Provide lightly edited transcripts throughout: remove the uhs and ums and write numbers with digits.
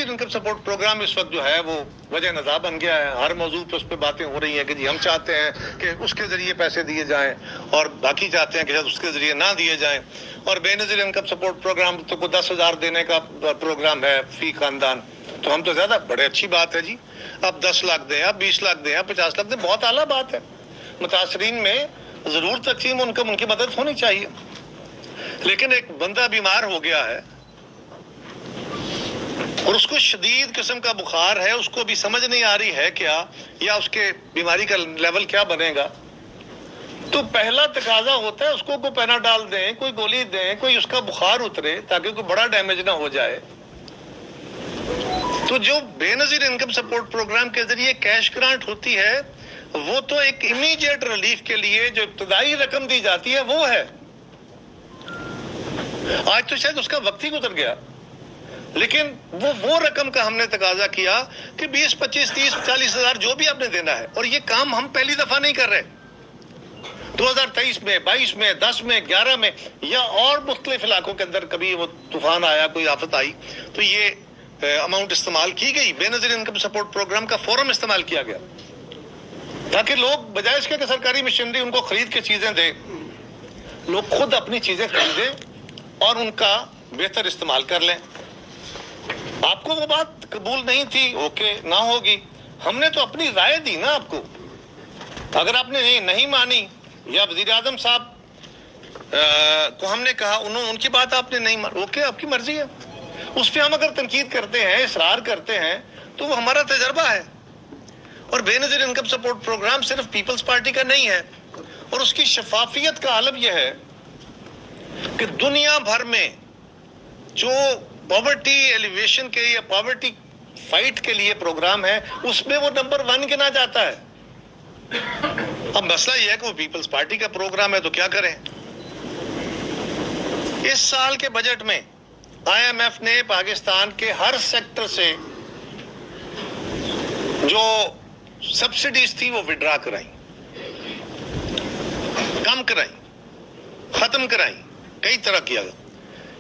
Benazir income support programme اس وقت جو ہے وہ وجہ نزاع بن گیا ہے. ہر موضوع پہ اس پہ باتیں ہو رہی ہیں کہ جی ہم چاہتے ہیں کہ اس کے ذریعے پیسے دیے جائیں اور باقی چاہتے ہیں کہ شاید اس کے ذریعے نہ دیے جائیں. اور بینظیر انکم سپورٹ پروگرام تو کو 10,000 دینے کا پروگرام ہے فی خاندان. تو ہم تو زیادہ بڑے اچھی بات ہے جی. آپ 10 لاکھ دیں, آپ 20 لاکھ دیں, آپ 50 لاکھ دیں, بہت اعلیٰ بات ہے. متاثرین میں ضرور تقسیم ان کی مدد ہونی چاہیے. لیکن ایک بندہ بیمار ہو گیا ہے اور اس کو شدید قسم کا بخار ہے, اس کو بھی سمجھ نہیں آ رہی ہے کیا یا اس کے بیماری کا لیول کیا بنے گا, تو پہلا تقاضا ہوتا ہے اس کو کوئی پیناڈال دیں, کوئی گولی دیں, کوئی اس کا بخار اترے تاکہ کوئی بڑا ڈیمیج نہ ہو جائے. تو جو بے نظیر انکم سپورٹ پروگرام کے ذریعے کیش گرانٹ ہوتی ہے وہ تو ایک امیڈیٹ ریلیف کے لیے جو ابتدائی رقم دی جاتی ہے وہ ہے. آج تو شاید اس کا وقت ہی گزر گیا, لیکن وہ رقم کا ہم نے تقاضا کیا کہ 20, 25, 30, 40 ہزار جو بھی آپ نے دینا ہے. اور یہ کام ہم پہلی دفعہ نہیں کر رہے. 2023 میں, 22 میں, 10 میں, 11 میں یا اور مختلف علاقوں کے اندر کبھی وہ طوفان آیا, کوئی آفت آئی تو یہ اماؤنٹ استعمال کی گئی. بے نظیر انکم سپورٹ پروگرام کا فورم استعمال کیا گیا تاکہ لوگ بجائے اس کے کہ سرکاری مشینری ان کو خرید کے چیزیں دے, لوگ خود اپنی چیزیں خریدیں اور ان کا بہتر استعمال کر لیں. آپ کو وہ بات قبول نہیں تھی, اوکے, نہ ہوگی. ہم نے تو اپنی رائے دی نا آپ کو. اگر آپ نے نہیں مانی یا وزیر اعظم صاحب کو ہم نے کہا ان کی بات آپ نے نہیں مانی, اوکے, آپ کی مرضی ہے. اس پہ ہم اگر تنقید کرتے ہیں, اصرار کرتے ہیں تو وہ ہمارا تجربہ ہے. اور بے نظیر انکم سپورٹ پروگرام صرف پیپلز پارٹی کا نہیں ہے, اور اس کی شفافیت کا عالم یہ ہے کہ دنیا بھر میں جو پاورٹی ایلیویشن کے یا پاورٹی فائٹ کے لیے پروگرام ہے اس میں وہ نمبر 1 گنا جاتا ہے. اب مسئلہ یہ ہے کہ وہ پیپلز پارٹی کا پروگرام ہے تو کیا کریں. اس سال کے بجٹ میں آئی ایم ایف نے پاکستان کے ہر سیکٹر سے جو سبسڈیز تھی وہ وڈرا کرائیں, کم کرائیں, ختم کرائیں, کئی طرح کیا گیا.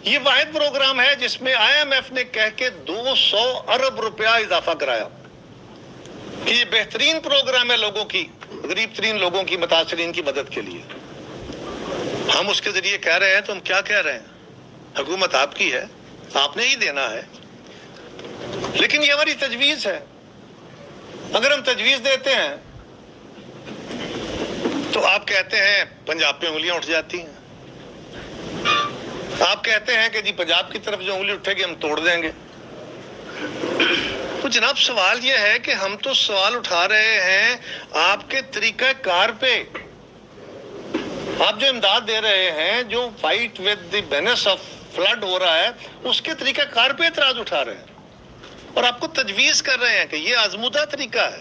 یہ واحد پروگرام ہے جس میں آئی ایم ایف نے کہہ کے 200 ارب روپیہ اضافہ کرایا کہ یہ بہترین پروگرام ہے لوگوں کی, غریب ترین لوگوں کی, متاثرین کی مدد کے لیے. ہم اس کے ذریعے کہہ رہے ہیں تو ہم کیا کہہ رہے ہیں, حکومت آپ کی ہے, آپ نے ہی دینا ہے. لیکن یہ ہماری تجویز ہے. اگر ہم تجویز دیتے ہیں تو آپ کہتے ہیں پنجاب پہ انگلیاں اٹھ جاتی ہیں. آپ کہتے ہیں کہ جی پنجاب کی طرف جو انگلی اٹھے گی ہم توڑ دیں گے. تو جناب سوال یہ ہے کہ ہم تو سوال اٹھا رہے ہیں آپ کے طریقہ کار پہ. آپ جو امداد دے رہے ہیں, جو fight with the menace of flood ہو رہا ہے, اس کے طریقہ کار پہ اعتراض اٹھا رہے ہیں اور آپ کو تجویز کر رہے ہیں کہ یہ آزمودہ طریقہ ہے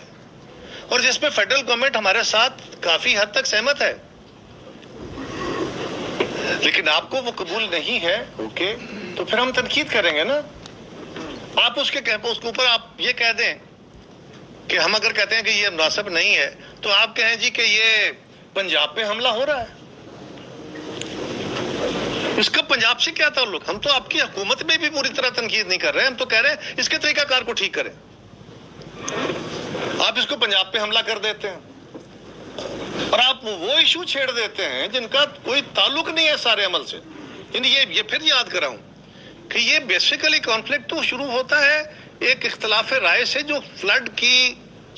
اور جس میں فیڈرل گورنمنٹ ہمارے ساتھ کافی حد تک سہمت ہے. لیکن آپ کو وہ قبول نہیں ہے, اوکے, تو پھر ہم تنقید کریں گے نا. آپ اس کے اوپر آپ یہ کہہ دیں کہ ہم اگر کہتے ہیں کہ یہ مناسب نہیں ہے تو آپ کہیں جی کہ یہ پنجاب پہ حملہ ہو رہا ہے. اس کا پنجاب سے کیا تعلق؟ ہم تو آپ کی حکومت میں بھی پوری طرح تنقید نہیں کر رہے, ہم تو کہہ رہے ہیں اس کے طریقہ کار کو ٹھیک کریں. آپ اس کو پنجاب پہ حملہ کر دیتے ہیں اور آپ وہ ایشو چھیڑ دیتے ہیں جن کا کوئی تعلق نہیں ہے سارے عمل سے. یعنی یہ پھر یاد کراؤں کہ یہ بیسیکلی کانفلکٹ تو شروع ہوتا ہے ایک اختلاف رائے سے جو فلڈ کی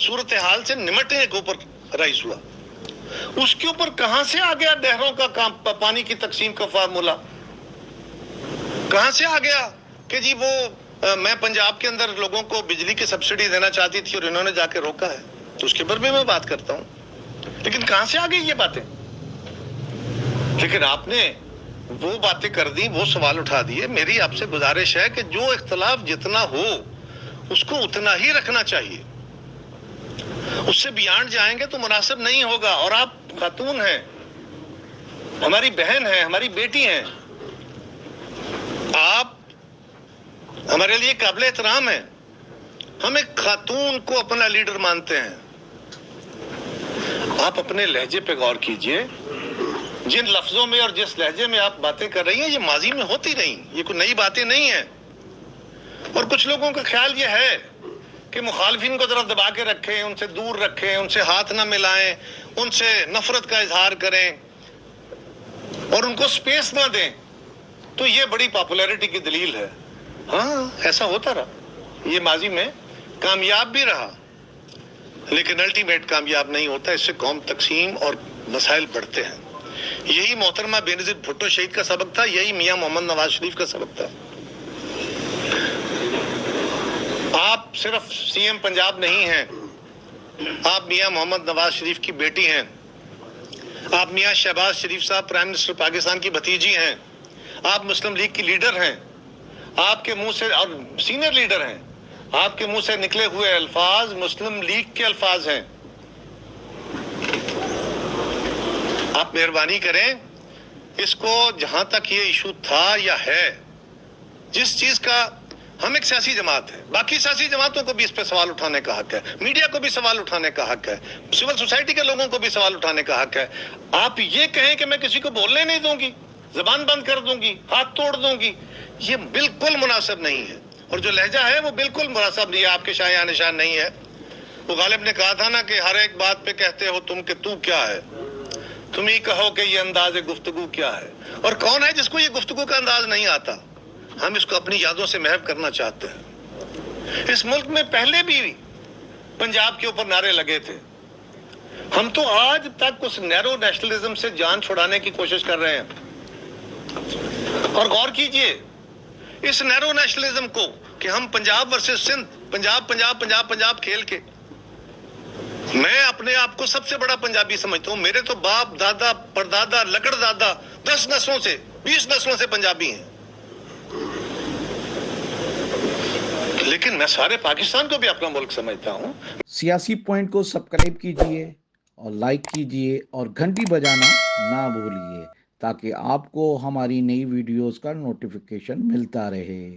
صورتحال سے نمٹنے کے اوپر رائز ہوا. اس کے اوپر کہاں سے آ گیا نہروں کا کام, پانی کی تقسیم کا فارمولا کہاں سے آ گیا کہ جی وہ میں پنجاب کے اندر لوگوں کو بجلی کی سبسڈی دینا چاہتی تھی اور انہوں نے جا کے روکا ہے. تو اس کے اوپر بھی میں بات کرتا ہوں, لیکن کہاں سے آ گئی یہ باتیں. لیکن آپ نے وہ باتیں کر دی, وہ سوال اٹھا دیے. میری آپ سے گزارش ہے کہ جو اختلاف جتنا ہو اس کو اتنا ہی رکھنا چاہیے. اس سے بیانڈ جائیں گے تو مناسب نہیں ہوگا. اور آپ خاتون ہیں, ہماری بہن ہیں, ہماری بیٹی ہیں, آپ ہمارے لیے قابل احترام ہیں. ہم ایک خاتون کو اپنا لیڈر مانتے ہیں. آپ اپنے لہجے پہ غور کیجئے. جن لفظوں میں اور جس لہجے میں آپ باتیں کر رہی ہیں یہ ماضی میں ہوتی رہیں, یہ کوئی نئی باتیں نہیں ہیں. اور کچھ لوگوں کا خیال یہ ہے کہ مخالفین کو ذرا دبا کے رکھیں، ان سے دور رکھیں، ان سے ہاتھ نہ ملائیں، ان سے نفرت کا اظہار کریں اور ان کو سپیس نہ دیں، تو یہ بڑی پاپولیرٹی کی دلیل ہے۔ ہاں ایسا ہوتا رہا، یہ ماضی میں کامیاب بھی رہا، لیکن الٹیمیٹ کامیاب نہیں ہوتا، اس سے قوم تقسیم اور مسائل بڑھتے ہیں۔ یہی محترمہ بینظیر بھٹو شہید کا سبق تھا، یہی میاں محمد نواز شریف کا سبق تھا۔ آپ صرف سی ایم پنجاب نہیں ہیں، آپ میاں محمد نواز شریف کی بیٹی ہیں، آپ میاں شہباز شریف صاحب پرائم منسٹر پاکستان کی بھتیجی ہیں، آپ مسلم لیگ کی لیڈر ہیں، آپ کے منہ سے اور سینئر لیڈر ہیں، آپ کے منہ سے نکلے ہوئے الفاظ مسلم لیگ کے الفاظ ہیں۔ آپ مہربانی کریں، اس کو جہاں تک یہ ایشو تھا یا ہے، جس چیز کا ہم ایک سیاسی جماعت ہے، باقی سیاسی جماعتوں کو بھی اس پہ سوال اٹھانے کا حق ہے، میڈیا کو بھی سوال اٹھانے کا حق ہے، سول سوسائٹی کے لوگوں کو بھی سوال اٹھانے کا حق ہے۔ آپ یہ کہیں کہ میں کسی کو بولنے نہیں دوں گی، زبان بند کر دوں گی، ہاتھ توڑ دوں گی، یہ بالکل مناسب نہیں ہے، اور جو لہجہ ہے وہ بالکل مناسب نہیں ہے، آپ کے شایان نشان نہیں ہے۔ وہ غالب نے کہا تھا نا کہ ہر ایک بات پہ کہتے ہو تم کہ تو کیا ہے، تم ہی کہو کہ یہ انداز گفتگو کیا ہے۔ اور کون ہے جس کو یہ گفتگو کا انداز نہیں آتا؟ ہم اس کو اپنی یادوں سے محو کرنا چاہتے ہیں۔ اس ملک میں پہلے بھی پنجاب کے اوپر نعرے لگے تھے، ہم تو آج تک اس نیرو نیشنلزم سے جان چھڑانے کی کوشش کر رہے ہیں۔ اور غور کیجئے اس نیرو نیشنلزم کو کہ ہم پنجاب ورسز سندھ، پنجاب پنجاب پنجاب پنجاب کھیل کے، میں اپنے آپ کو سب سے بڑا پنجابی سمجھتا ہوں، میرے تو باپ دادا پردادا لکڑ دادا 10 نسلوں سے 20 نسلوں سے پنجابی ہیں، لیکن میں سارے پاکستان کو بھی اپنا ملک سمجھتا ہوں۔ سیاسی پوائنٹ کو سبسکرائب کیجئے اور لائک کیجئے اور گھنٹی بجانا نہ بھولیے تاکہ آپ کو ہماری نئی ویڈیوز کا نوٹیفیکیشن ملتا رہے۔